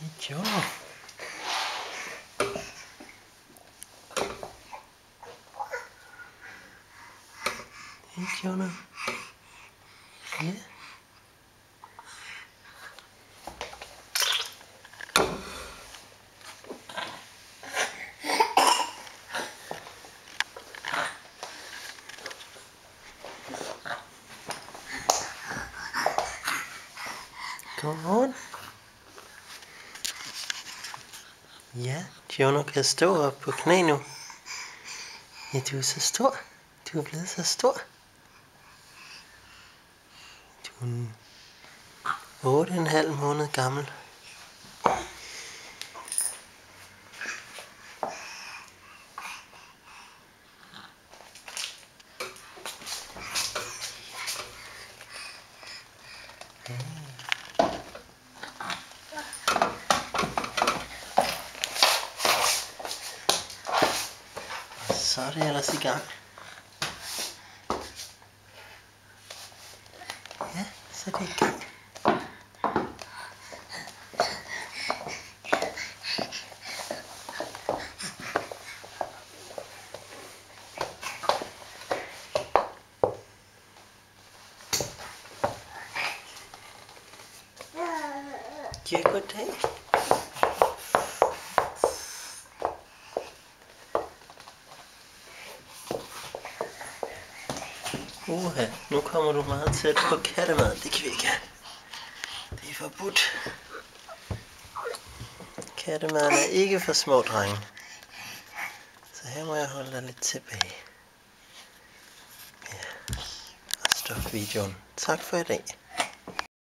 Hey Jono. Hey Jono. Ja. Kom on. Ja, Jono kan stå op på knæ nu. Ja, du er så stor. Du er blevet så stor. Du er 8,5 måned gammel. Så er det ellers i gang. Ja, så er det i gang. Ja, goddag. Uha, nu kommer du meget tæt på kattemad. Det kan vi ikke have. Det er forbudt. Kattemaden er ikke for små drenge. Så her må jeg holde dig lidt tilbage. Ja, og stop videoen. Tak for i dag.